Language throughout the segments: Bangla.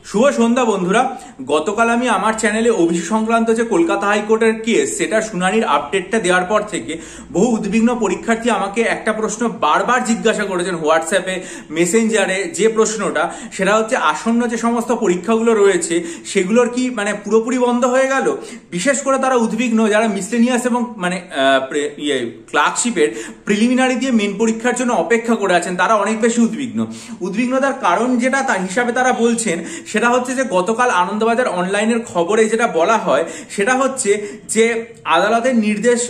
শুভ সন্ধ্যা বন্ধুরা। গতকাল আমি আমার চ্যানেলে ওবিসি সংক্রান্ত যে কলকাতা হাইকোর্টের কেস সেটা শুনানির আপডেটটা দেওয়ার পর থেকে বহু উদ্বিগ্ন পরীক্ষার্থী আমাকে একটা প্রশ্ন বারবার জিজ্ঞাসা করেছেন হোয়াটসঅ্যাপে, মেসেঞ্জারে। যে প্রশ্নটা সেটা হচ্ছে আসন্ন যে সমস্ত পরীক্ষাগুলো রয়েছে সেগুলোর কি পুরোপুরি বন্ধ হয়ে গেল। বিশেষ করে তারা উদ্বিগ্ন যারা মিসলেনিয়াস এবং ক্লার্কশিপের প্রিলিমিনারি দিয়ে মেন পরীক্ষার জন্য অপেক্ষা করে আছেন, তারা অনেক বেশি উদ্বিগ্নতার কারণ যেটা তার হিসাবে তারা বলছেন সেটা হচ্ছে যে গতকাল আনন্দবাজার অনলাইনের খবরে যেটা বলা হয় সেটা হচ্ছে যে আদালতের নির্দেশ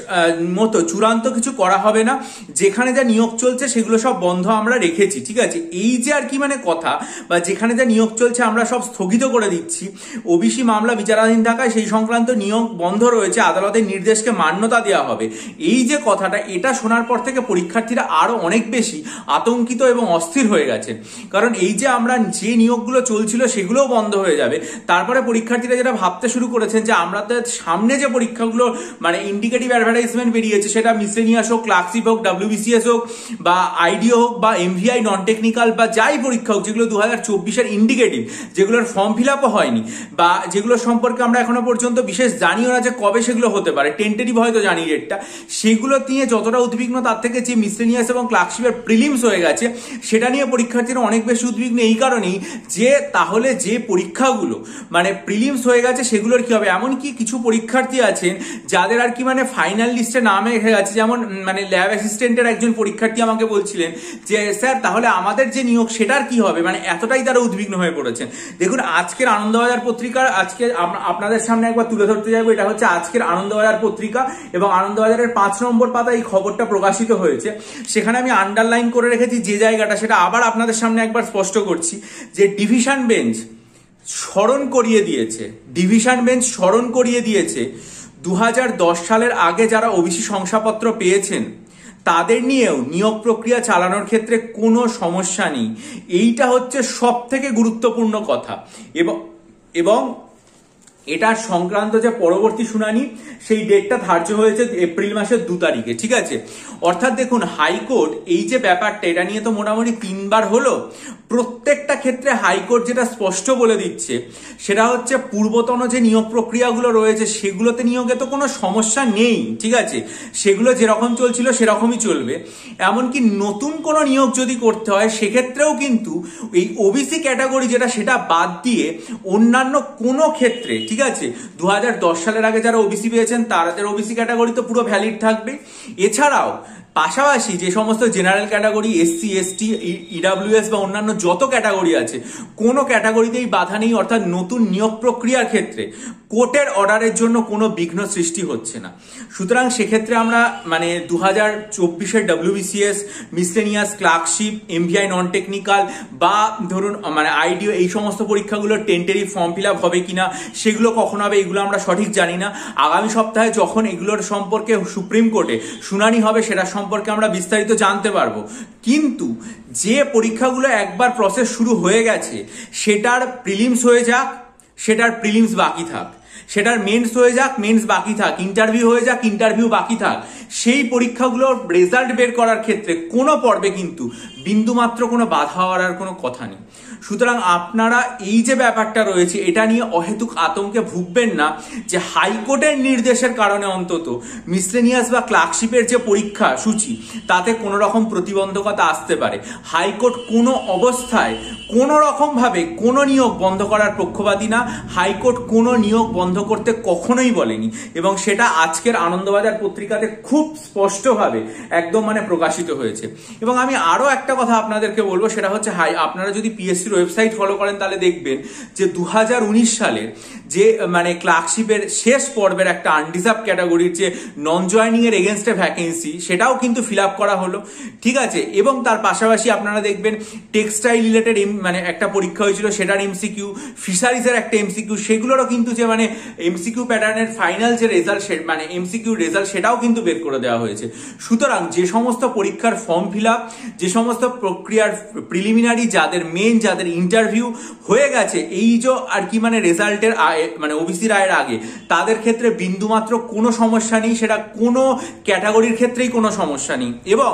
মতো চূড়ান্ত কিছু করা হবে না, যেখানে যা নিয়োগ চলছে সেগুলো সব বন্ধ আমরা রেখেছি। ঠিক আছে, এই যে আর কি কথা বা যেখানে যা নিয়োগ চলছে আমরা সব স্থগিত করে দিচ্ছি, ওবিসি মামলা বিচারাধীন থাকায় সেই সংক্রান্ত নিয়োগ বন্ধ রয়েছে, আদালতের নির্দেশকে মান্যতা দেওয়া হবে। এই যে কথাটা, এটা শোনার পর থেকে পরীক্ষার্থীরা আরো অনেক বেশি আতঙ্কিত এবং অস্থির হয়ে গেছে। কারণ এই যে আমরা যে নিয়োগগুলো চলছিল সেগুলোও বন্ধ হয়ে যাবে, তারপরে পরীক্ষার্থীরা যেটা ভাবতে শুরু করেছেন যে আমরা তো সামনে যে পরীক্ষাগুলো ইন্ডিকেটিভ অ্যাডভার্টাইজমেন্ট বেরিয়েছে, সেটা মিসলেনিয়াস হোক, ক্লার্কশিপ হোক, WBCS হোক বা আইডিও হোক বা MVI নন টেকনিক্যাল বা যাই পরীক্ষা হোক, যেগুলো 2024-এর ইন্ডিকেটিভ, যেগুলোর ফর্ম ফিল আপও হয়নি বা যেগুলো সম্পর্কে আমরা এখনো পর্যন্ত বিশেষ জানিও না যে কবে সেগুলো হতে পারে, টেন্টেটিভ হয়তো জানি ডেটটা, সেগুলো নিয়ে যতটা উদ্বিগ্ন তার থেকে যে মিসলেনিয়াস এবং ক্লার্কশিপের প্রিলিমস হয়ে গেছে সেটা নিয়ে পরীক্ষার্থীরা অনেক বেশি উদ্বিগ্ন। এই কারণেই যে তাহলে যে পরীক্ষাগুলো প্রিলিমস হয়ে গেছে সেগুলোর কি হবে। এমনকি কিছু পরীক্ষার্থী আছেন যাদের আর কি ফাইনাল লিস্টে নাম এসে গেছে, যেমন ল্যাব অ্যাসিস্ট্যান্টের একজন পরীক্ষার্থী আমাকে বলছিলেন যে স্যার তাহলে আমাদের যে নিয়োগ সেটার কি হবে, এতটাই তারা উদ্বিগ্ন হয়ে পড়েছেন। দেখুন, আজকের আনন্দবাজার পত্রিকার আজকে আপনাদের সামনে একবার তুলে ধরতে যাবো, এটা হচ্ছে আজকের আনন্দবাজার পত্রিকা এবং আনন্দবাজারের 5 নম্বর পাতা এই খবরটা প্রকাশিত হয়েছে। সেখানে আমি আন্ডারলাইন করে রেখেছি যে জায়গাটা, সেটা আবার আপনাদের সামনে একবার স্পষ্ট করছি যে ডিভিশন বেঞ্চ স্মরণ করিয়ে দিয়েছে 2010 সালের আগে যারা ওবিসি শংসাপত্র পেয়েছেন তাদের নিয়েও নিয়োগ প্রক্রিয়া চালানোর ক্ষেত্রে কোনো সমস্যা নেই। এইটা হচ্ছে সব থেকে গুরুত্বপূর্ণ কথা। এবং এটার সংক্রান্ত যে পরবর্তী শুনানি সেই ডেটটা ধার্য হয়েছে এপ্রিল মাসের 2 তারিখে। ঠিক আছে, অর্থাৎ দেখুন হাইকোর্ট এই যে ব্যাপারটা, এটা নিয়ে তো মোটামুটি 3 বার হলো। প্রত্যেকটা ক্ষেত্রে হাইকোর্ট যেটা স্পষ্ট বলে দিচ্ছে সেটা হচ্ছে পূর্বতন যে নিয়োগ প্রক্রিয়াগুলো রয়েছে সেগুলোতে নিয়োগে তো কোনো সমস্যা নেই। ঠিক আছে, সেগুলো যেরকম চলছিল সেরকমই চলবে। এমনকি নতুন কোনো নিয়োগ যদি করতে হয় সেক্ষেত্রেও কিন্তু এই ওবিসি ক্যাটাগরি যেটা সেটা বাদ দিয়ে অন্যান্য কোনো ক্ষেত্রে, ঠিক আছে, 2010 সালের আগে যারা ওবিসি পেয়েছেন তাদের ওবিসি ক্যাটাগরি তো পুরো ভ্যালিড থাকবে। এছাড়াও পাশাপাশি যে সমস্ত general category, SC ST EWS বা অন্যান্য যত ক্যাটাগরি আছে কোনো ক্যাটাগরিতেই বাধা নেই, অর্থাৎ নতুন নিয়োগ প্রক্রিয়ার ক্ষেত্রে কোর্টের অর্ডারের জন্য কোনো বিঘ্ন সৃষ্টি হচ্ছে না। সুতরাং সেক্ষেত্রে আমরা 2024-এর WBCS, miscellaneous, clerkship, MVI non technical বা ধরুন আইডিও, এই সমস্ত পরীক্ষাগুলোর টেন্টেটিভ ফর্ম ফিল আপ হবে কিনা, সেগুলো কখন হবে এগুলো আমরা সঠিক জানি না। আগামী সপ্তাহে যখন এগুলোর সম্পর্কে সুপ্রিম কোর্টে শুনানি হবে সেটা সম্পর্কে আমরা বিস্তারিত জানতে পারবো। কিন্তু যে পরীক্ষাগুলো একবার প্রসেস শুরু হয়ে গেছে সেটার প্রিলিমস হয়ে যাক, সেটার প্রিলিমস বাকি থাক, সেটার মেন্স হয়ে যাক, মেন্স বাকি থাক, ইন্টারভিউ হয়ে যাক, ইন্টারভিউ বাকি থাক, সেই পরীক্ষাগুলোর রেজাল্ট বের করার ক্ষেত্রে কোনো পর্বে কিন্তু বিন্দুমাত্র কোনো বাধা হওয়ার কোনো কথা নেই। সুতরাং আপনারা এই যে ব্যাপারটা রয়েছে এটা নিয়ে অহেতুক আতঙ্কে ভুগবেন না যে হাইকোর্টের নির্দেশের কারণে অন্তত মিসলেনিয়াস বা ক্লার্কশিপের যে পরীক্ষা সূচি তাতে কোনো রকম প্রতিবন্ধকতা আসতে পারে। হাইকোর্ট কোনো অবস্থায় কোনো রকম ভাবে কোনো নিয়োগ বন্ধ করার পক্ষপাতী না। হাইকোর্ট কোনো নিয়োগ বন্ধ করতে কখনোই বলেনি এবং সেটা আজকের আনন্দবাজার পত্রিকাতে খুব স্পষ্টভাবে একদম প্রকাশিত হয়েছে। এবং আমি আরো একটা কথা আপনাদেরকে বলবো, সেটা হচ্ছে আপনারা যদি PSCর ওয়েবসাইট ফলো করেন তাহলে দেখবেন যে 2019 সালের যে ক্লার্কশিপের শেষ পর্বের একটা আনডিজার্ভ ক্যাটাগরির যে নন জয়নিং এর এগেনস্টে ভ্যাকেন্সি সেটাও কিন্তু ফিল আপ করা হলো। ঠিক আছে, এবং তার পাশাপাশি আপনারা দেখবেন টেক্সটাইল রিলেটেড একটা পরীক্ষা হয়েছিল, সেটার MCQ, ফিশারিজের একটা MCQ, সেগুলোরও কিন্তু যে MCQ প্যাটার্নের ফাইনাল যে রেজাল্ট MCQ রেজাল্ট সেটাও কিন্তু বের করে দেওয়া হয়েছে। সুতরাং যে সমস্ত পরীক্ষার ফর্ম ফিল আপ, যে সমস্ত প্রক্রিয়ার প্রিলিমিনারি যাদের মেন যাদের ইন্টারভিউ হয়ে গেছে এই যে আর কি মানে রেজাল্টের মানে ওবিসি রায়ের আগে, তাদের ক্ষেত্রে বিন্দুমাত্র কোনো সমস্যা নেই, সেটা কোনো ক্যাটাগরির ক্ষেত্রেই কোনো সমস্যা নেই। এবং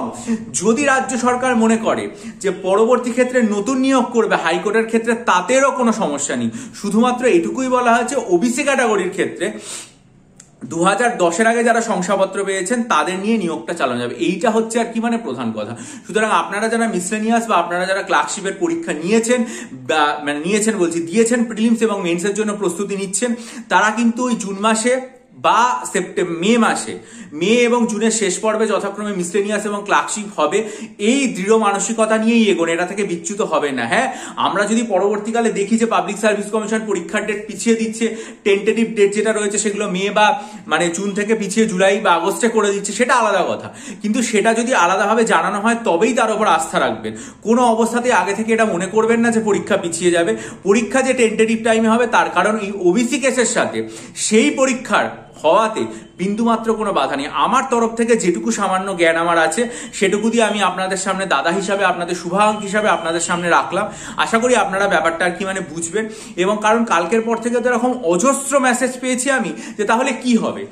যদি রাজ্য সরকার মনে করে যে পরবর্তী ক্ষেত্রে নতুন নিয়োগ করবে হাইকোর্টের ক্ষেত্রে, তাতেরও কোনো সমস্যা নেই। শুধুমাত্র এটুকুই বলা হয়েছে ওবিসি ক্যাটাগরির ক্ষেত্রে 2010-এর আগে যারা শংসাপত্র পেয়েছেন তাদের নিয়ে নিয়োগটা চালানো যাবে। এইটা হচ্ছে আর কি মানে প্রধান কথা। সুতরাং আপনারা যারা মিসলেনিয়াস বা আপনারা যারা ক্লার্কশিপের পরীক্ষা নিয়েছেন মানে দিয়েছেন প্রিলিমস এবং মেন্সের জন্য প্রস্তুতি নিচ্ছেন, তারা কিন্তু ওই জুন মাসে বা মে এবং জুনের শেষ পর্বে যথাক্রমে মিসলেনিয়াস এবং ক্লার্কশিপ হবে, এই দৃঢ় মানসিকতা নিয়েই এগোন, এটা থেকে বিচ্যুত হবে না। হ্যাঁ, আমরা যদি পরবর্তীকালে দেখি যে পাবলিক সার্ভিস কমিশন পরীক্ষার ডেট পিছিয়ে দিচ্ছে, টেন্টেটিভ ডেট যেটা রয়েছে সেগুলো মে বা মানে জুন থেকে পিছিয়ে জুলাই বা আগস্টে করে দিচ্ছে, সেটা আলাদা কথা। কিন্তু সেটা যদি আলাদাভাবে জানানো হয় তবেই তার উপর আস্থা রাখবেন। কোনো অবস্থাতেই আগে থেকে এটা মনে করবেন না যে পরীক্ষা পিছিয়ে যাবে। পরীক্ষা যে টেন্টেটিভ টাইমে হবে তার কারণ এই ওবিসি কেসের সাথে সেই পরীক্ষার হওয়াতে বিন্দুমাত্র কোনো বাধা নেই। আমার তরফ থেকে যেটুকু সামান্য জ্ঞান আমার আছে সেটুকু দিয়ে আমি আপনাদের সামনে দাদা হিসাবে, আপনাদের শুভাকাঙ্ক্ষী হিসাবে আপনাদের সামনে রাখলাম। আশা করি আপনারা ব্যাপারটা আর কি মানে বুঝবেন। এবং কারণ কালকের পর থেকে তো এরকম অজস্র মেসেজ পেয়েছি আমি যে তাহলে কি হবে,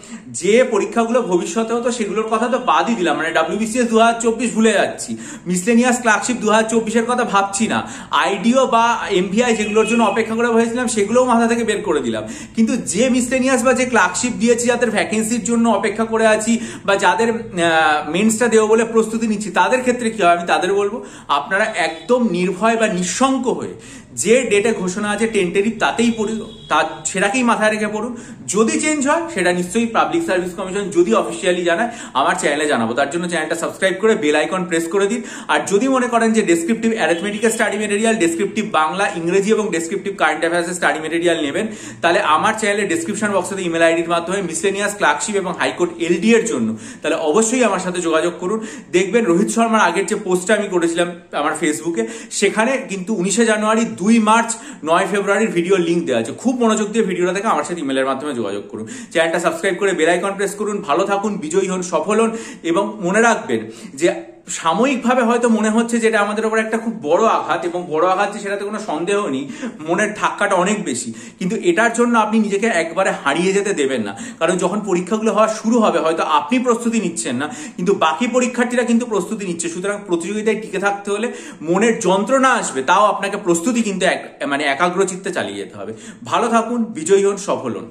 যে পরীক্ষাগুলো ভবিষ্যতে হতো সেগুলোর কথা তো বাদই দিলাম, মানে WBCS 2024 ভুলে যাচ্ছি, মিসলেনিয়াস ক্লার্কশিপ 2024-এর কথা ভাবছি না, আইডিও বা MVI যেগুলোর জন্য অপেক্ষা করে হয়েছিলাম সেগুলোও মাথা থেকে বের করে দিলাম। কিন্তু যে মিসলেনিয়াস বা যে ক্লার্কশিপ দিয়েছি, যাদের ভ্যাকেন্সির জন্য অপেক্ষা করে আছি বা যাদের মেন্সটা দেবো বলে প্রস্তুতি নিচ্ছি, তাদের ক্ষেত্রে কি হয় আমি তাদের বলবো আপনারা একদম নির্ভয় বা নিঃশঙ্ক হয়ে যে ডেটে ঘোষণা আছে টেন্টেটিভ তাতেই সেটাকেই মাথায় রেখে পড়ুন। যদি চেঞ্জ হয় সেটা নিশ্চয়ই পাবলিক সার্ভিস কমিশন যদি অফিসিয়ালি জানায় আমার চ্যানেলে জানাবো। তার জন্য চ্যানেলটা সাবস্ক্রাইব করে বেল আইকন প্রেস করে দিন। আর যদি মনে করেন যে ডেসক্রিপটিভ অ্যারিথমেটিকের স্টাডি মেটেরিয়াল, ডেসক্রিপটিভ বাংলা, ইংরেজি এবং ডেসক্রিপটিভ কারেন্ট অ্যাফেয়ার্সের স্টাডি মেটেরিয়াল নেবেন, তাহলে আমার চ্যানেলের ডেসক্রিপশন বক্সে ইমেল আইডির মাধ্যমে মিসলেনিয়াস, ক্লার্কশিপ এবং হাইকোর্ট LD এর জন্য তাহলে অবশ্যই আমার সাথে যোগাযোগ করুন। দেখবেন রোহিত শর্মার আগের যে পোস্টটা আমি করেছিলাম আমার ফেসবুকে, সেখানে কিন্তু 19শে জানুয়ারি, 2 মার্চ, 9 ফেব্রুয়ারির ভিডিও লিঙ্ক দেওয়া আছে। খুব মনোযোগ দিয়ে ভিডিওটা দেখে আমার সাথে ইমেলের মাধ্যমে যোগাযোগ করুন। চ্যানেলটা সাবস্ক্রাইব করে বেল আইকন প্রেস করুন। ভালো থাকুন, বিজয়ী হন, সফল হন। এবং মনে রাখবেন যে সাময়িকভাবে হয়তো মনে হচ্ছে যে এটা আমাদের উপর একটা খুব বড় আঘাত, এবং বড় আঘাত যে সেটাতে কোনো সন্দেহ নেই, মনের ধাক্কাটা অনেক বেশি, কিন্তু এটার জন্য আপনি নিজেকে একবারে হারিয়ে যেতে দেবেন না। কারণ যখন পরীক্ষাগুলো হওয়া শুরু হবে হয়তো আপনি প্রস্তুতি নিচ্ছেন না, কিন্তু বাকি পরীক্ষার্থীরা কিন্তু প্রস্তুতি নিচ্ছে। সুতরাং প্রতিযোগিতায় টিকে থাকতে হলে মনের যন্ত্রণা আসবে, তাও আপনাকে প্রস্তুতি কিন্তু মানে একাগ্রচিত্তে চালিয়ে যেতে হবে। ভালো থাকুন, বিজয়ী হন, সফল হন।